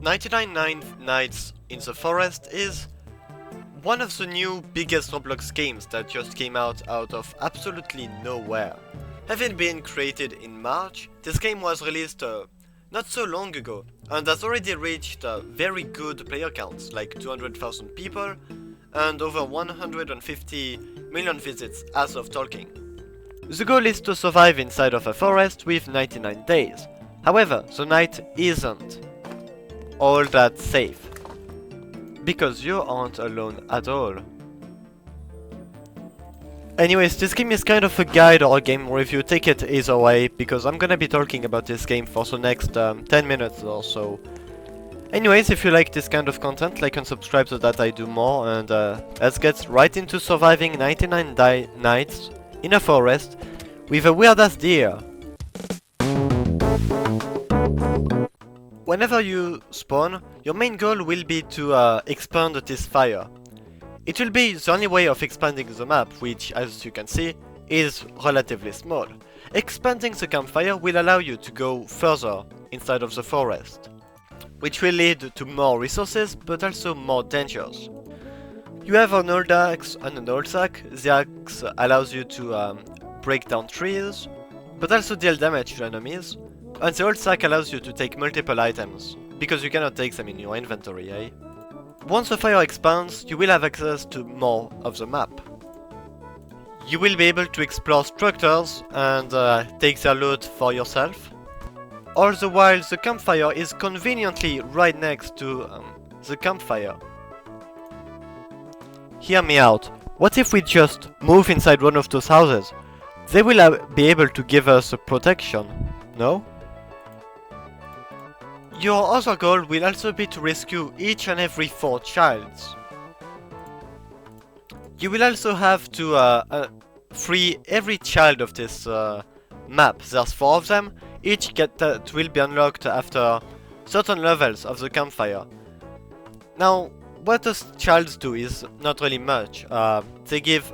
99 Nights in the Forest is one of the new biggest Roblox games that just came out of absolutely nowhere. Having been created in March, this game was released not so long ago and has already reached very good player counts, like 200,000 people and over 150 million visits as of talking. The goal is to survive inside of a forest with 99 days. However, the night isn't all that safe, because you aren't alone at all. Anyways, this game is kind of a guide or a game review, take it either way, because I'm gonna be talking about this game for the next 10 minutes or so. Anyways, if you like this kind of content, like and subscribe so that I do more, and let's get right into surviving 99 nights in a forest with a weird ass deer. Whenever you spawn, your main goal will be to expand this fire. It will be the only way of expanding the map, which, as you can see, is relatively small. Expanding the campfire will allow you to go further inside of the forest, which will lead to more resources, but also more dangers. You have an old axe and an old sack. The axe allows you to break down trees, but also deal damage to enemies. And the old sack allows you to take multiple items, because you cannot take them in your inventory, eh? Once the fire expands, you will have access to more of the map. You will be able to explore structures and take their loot for yourself. All the while, the campfire is conveniently right next to the campfire. Hear me out. What if we just move inside one of those houses? They will be able to give us a protection, no? Your other goal will also be to rescue each and every 4 childs. You will also have to free every child of this map. There's 4 of them, each that will be unlocked after certain levels of the campfire. Now, what those childs do is not really much. They give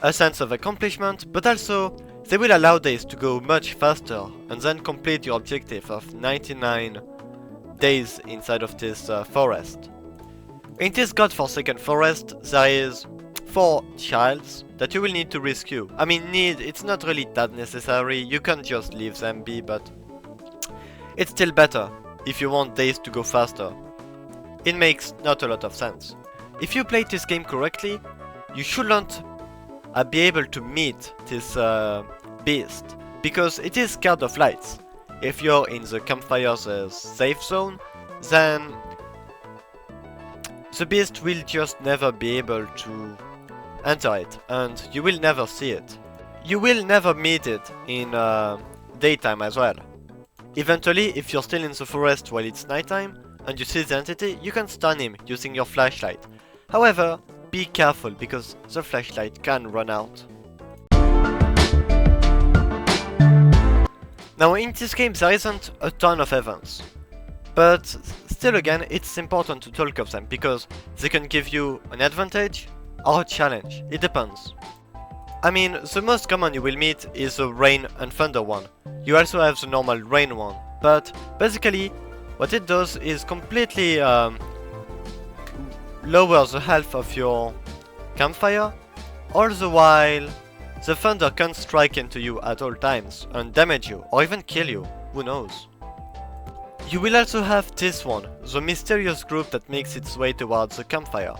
a sense of accomplishment, but also they will allow days to go much faster and then complete your objective of 99 days inside of this forest. In this godforsaken forest, there is 4 childs that you will need to rescue. I mean, it's not really that necessary, you can just leave them be, but it's still better if you want days to go faster. It makes not a lot of sense. If you play this game correctly, you shouldn't be able to meet this beast, because it is scared of lights. If you're in the campfire's safe zone, then the beast will just never be able to enter it, and you will never see it. You will never meet it in daytime as well. Eventually, if you're still in the forest while it's nighttime, and you see the entity, you can stun him using your flashlight. However, be careful, because the flashlight can run out. Now, in this game there isn't a ton of events, but still again it's important to talk of them, because they can give you an advantage or a challenge, it depends. I mean, the most common you will meet is the rain and thunder one. You also have the normal rain one, but basically what it does is completely lower the health of your campfire, all the while the thunder can strike into you at all times and damage you, or even kill you, who knows. You will also have this one, the mysterious group that makes its way towards the campfire.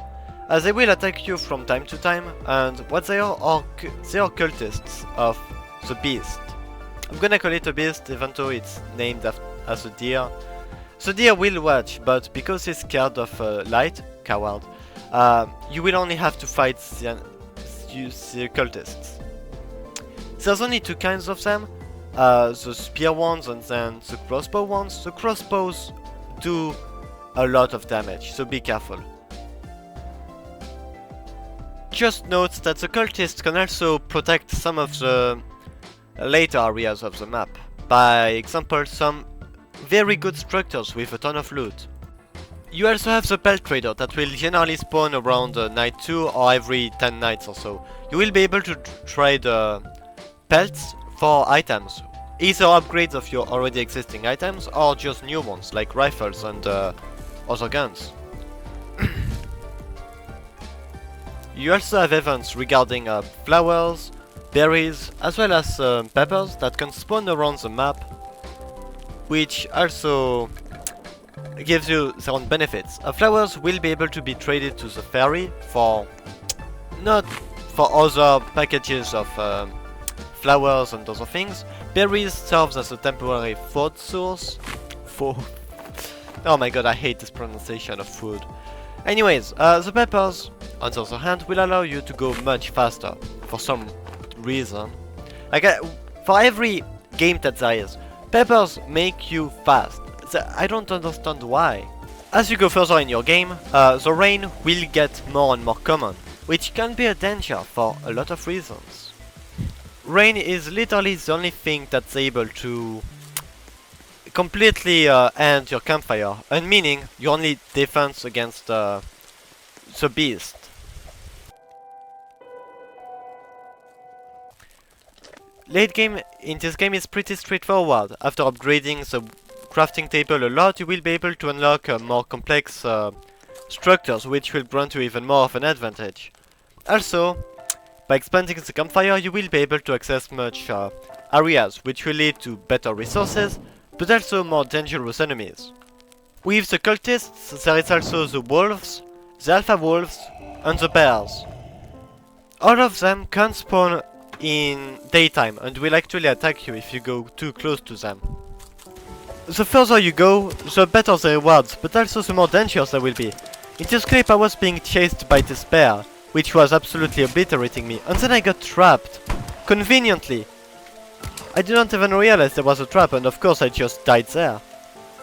They will attack you from time to time, and what they are cultists of the beast. I'm gonna call it a beast even though it's named as a deer. The deer will watch, but because he's scared of light, coward, you will only have to fight the cultists. There's only 2 kinds of them, the spear ones and then the crossbow ones. The crossbows do a lot of damage, so be careful. Just note that the cultists can also protect some of the later areas of the map. By example, some very good structures with a ton of loot. You also have the pelt trader that will generally spawn around night 2 or every 10 nights or so. You will be able to trade pelts for items, either upgrades of your already existing items or just new ones like rifles and other guns. You also have events regarding flowers, berries, as well as peppers that can spawn around the map, which also gives you their own benefits. Flowers will be able to be traded to the fairy for not for other packages of flowers and other things. Berries serves as a temporary food source. Oh my god, I hate this pronunciation of food. Anyways, the peppers, on the other hand, will allow you to go much faster for some reason. Like, for every game that there is, peppers make you fast. I don't understand why. As you go further in your game, the rain will get more and more common, which can be a danger for a lot of reasons. Rain is literally the only thing that's able to completely end your campfire, and meaning your only defense against the beast. Late game in this game is pretty straightforward. After upgrading the crafting table a lot, you will be able to unlock more complex structures, which will grant you even more of an advantage. Also, by expanding the campfire, you will be able to access much areas, which will lead to better resources, but also more dangerous enemies. With the cultists, there is also the wolves, the alpha wolves, and the bears. All of them can spawn in daytime and will actually attack you if you go too close to them. The further you go, the better the rewards, but also the more dangerous they will be. In this clip I was being chased by this bear, which was absolutely obliterating me, and then I got trapped. Conveniently. I didn't even realize there was a trap, and of course I just died there.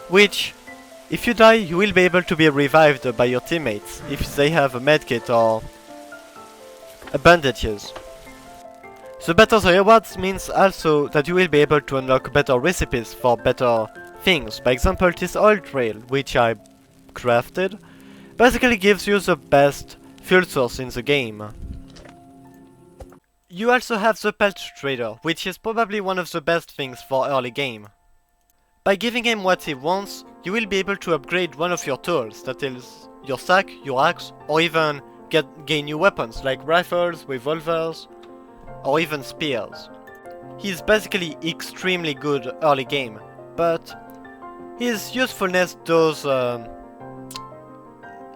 Which, if you die, you will be able to be revived by your teammates, if they have a medkit or bandages. The better the rewards means also that you will be able to unlock better recipes for better things. For example, this oil trail, which I crafted, basically gives you the best fuel source in the game. You also have the pelt trader, which is probably one of the best things for early game. By giving him what he wants, you will be able to upgrade one of your tools, that is your sack, your axe, or even gain new weapons like rifles, revolvers, or even spears. He's basically extremely good early game, but his usefulness does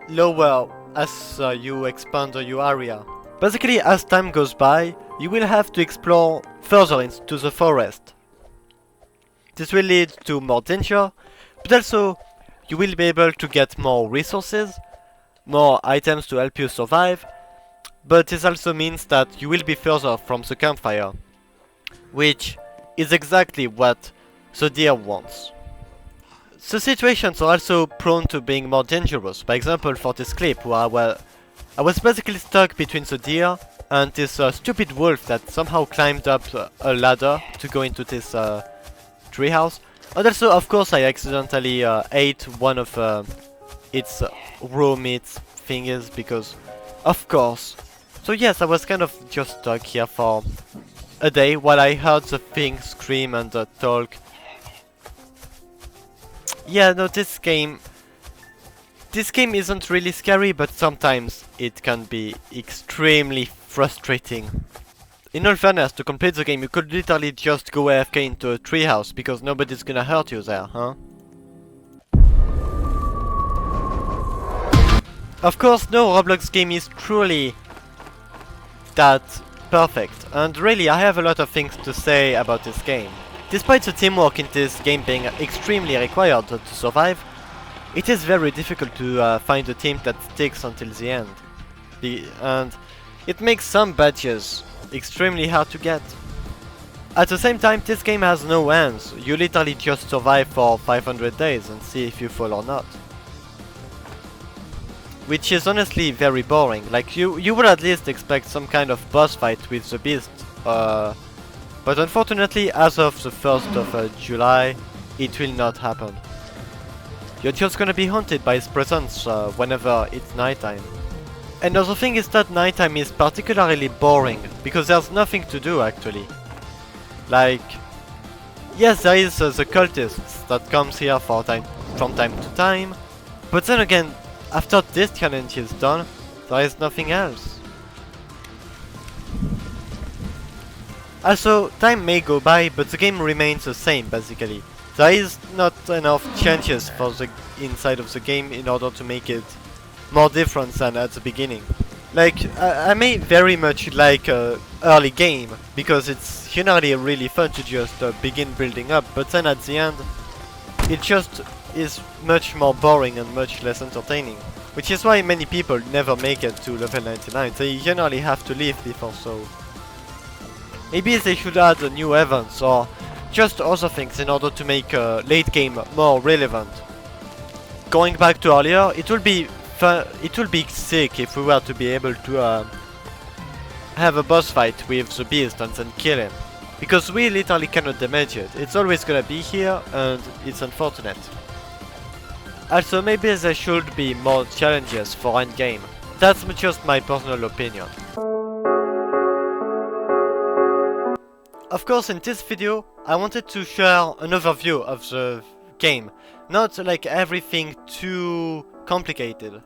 lower as you expand your area. Basically, as time goes by, you will have to explore further into the forest. This will lead to more danger, but also you will be able to get more resources, more items to help you survive, but this also means that you will be further from the campfire, which is exactly what the deer wants. The situations are also prone to being more dangerous. For example, for this clip where I was basically stuck between the deer and this stupid wolf that somehow climbed up a ladder to go into this treehouse. And also, of course, I accidentally ate one of its raw meat thingies because, of course. So yes, I was kind of just stuck here for a day while I heard the thing scream and talk. Yeah, no, this game isn't really scary, but sometimes it can be extremely frustrating. In all fairness, to complete the game, you could literally just go AFK into a treehouse because nobody's gonna hurt you there, huh? Of course, no Roblox game is truly that perfect, and really I have a lot of things to say about this game. Despite the teamwork in this game being extremely required to survive, it is very difficult to find a team that sticks until the end. And it makes some badges extremely hard to get. At the same time, this game has no ends. You literally just survive for 500 days and see if you fall or not. Which is honestly very boring. Like, you would at least expect some kind of boss fight with the beast. But unfortunately, as of the 1st of July, it will not happen. You're just gonna be haunted by his presence whenever it's nighttime. Another thing is that nighttime is particularly boring, because there's nothing to do actually. Like, Yes, there is the cultists that comes here from time to time, but then again, after this challenge is done, there is nothing else. Also, time may go by, but the game remains the same basically. There is not enough changes for the inside of the game in order to make it more different than at the beginning. Like, I may very much like early game, because it's generally really fun to just begin building up, but then at the end, it just is much more boring and much less entertaining. Which is why many people never make it to level 99, they generally have to leave before so. Maybe they should add new events or just other things in order to make late game more relevant. Going back to earlier, it will be sick if we were to be able to have a boss fight with the beast and then kill him. Because we literally cannot damage it. It's always gonna be here and it's unfortunate. Also, maybe there should be more challenges for endgame. That's just my personal opinion. Of course, in this video, I wanted to share an overview of the game, not like everything too complicated.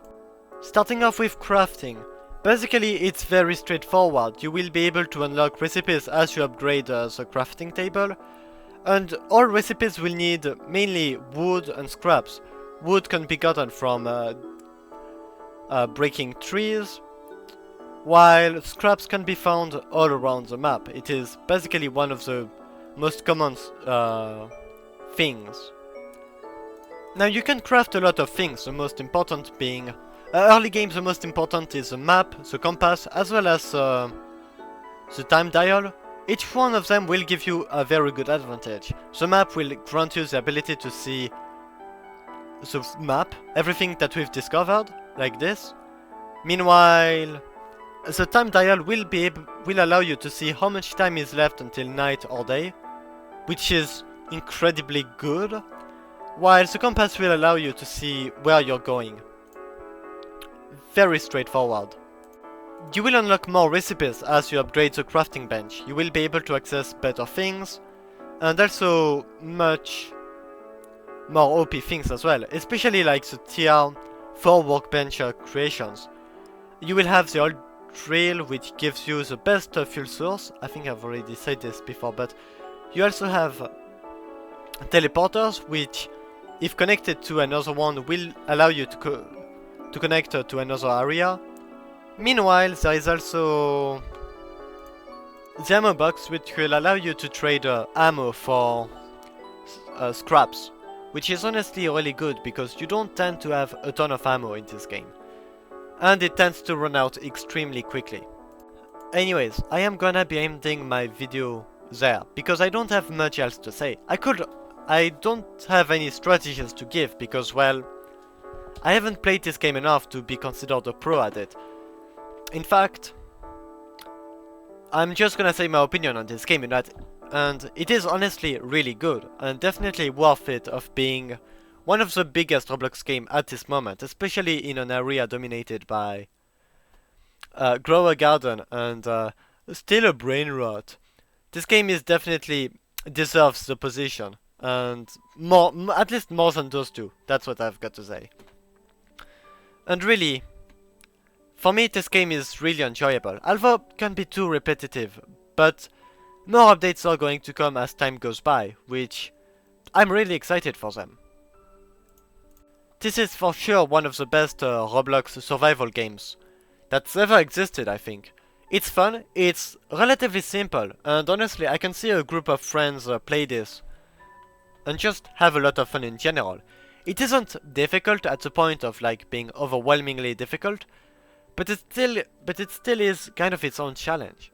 Starting off with crafting. Basically, it's very straightforward. You will be able to unlock recipes as you upgrade the crafting table, and all recipes will need mainly wood and scraps. Wood can be gotten from breaking trees, while scraps can be found all around the map. It is basically one of the most common things. Now you can craft a lot of things, the most important being... early game, the most important is the map, the compass, as well as the time dial. Each one of them will give you a very good advantage. The map will grant you the ability to see the map, everything that we've discovered, like this. Meanwhile, the time dial will allow you to see how much time is left until night or day, which is incredibly good, while the compass will allow you to see where you're going. Very straightforward. You will unlock more recipes as you upgrade the crafting bench. You will be able to access better things, and also much more OP things as well, especially like the tier 4 workbench creations. You will have the old drill, which gives you the best fuel source. I think I've already said this before, but you also have teleporters, which if connected to another one will allow you to connect to another area. Meanwhile, there is also the ammo box, which will allow you to trade ammo for scraps, which is honestly really good because you don't tend to have a ton of ammo in this game, and it tends to run out extremely quickly. Anyways, I am gonna be ending my video there because I don't have much else to say. I don't have any strategies to give because, well, I haven't played this game enough to be considered a pro at it. In fact, I'm just gonna say my opinion on this game, and it is honestly really good and definitely worth it of being one of the biggest Roblox game at this moment, especially in an area dominated by Grow a Garden and still a brain rot. This game is definitely deserves the position, and at least more than those two. That's what I've got to say. And really, for me this game is really enjoyable, although it can be too repetitive, but more updates are going to come as time goes by, which I'm really excited for them. This is for sure one of the best Roblox survival games that's ever existed, I think. It's fun, it's relatively simple, and honestly I can see a group of friends play this and just have a lot of fun in general. It isn't difficult at the point of like being overwhelmingly difficult, but it still is kind of its own challenge.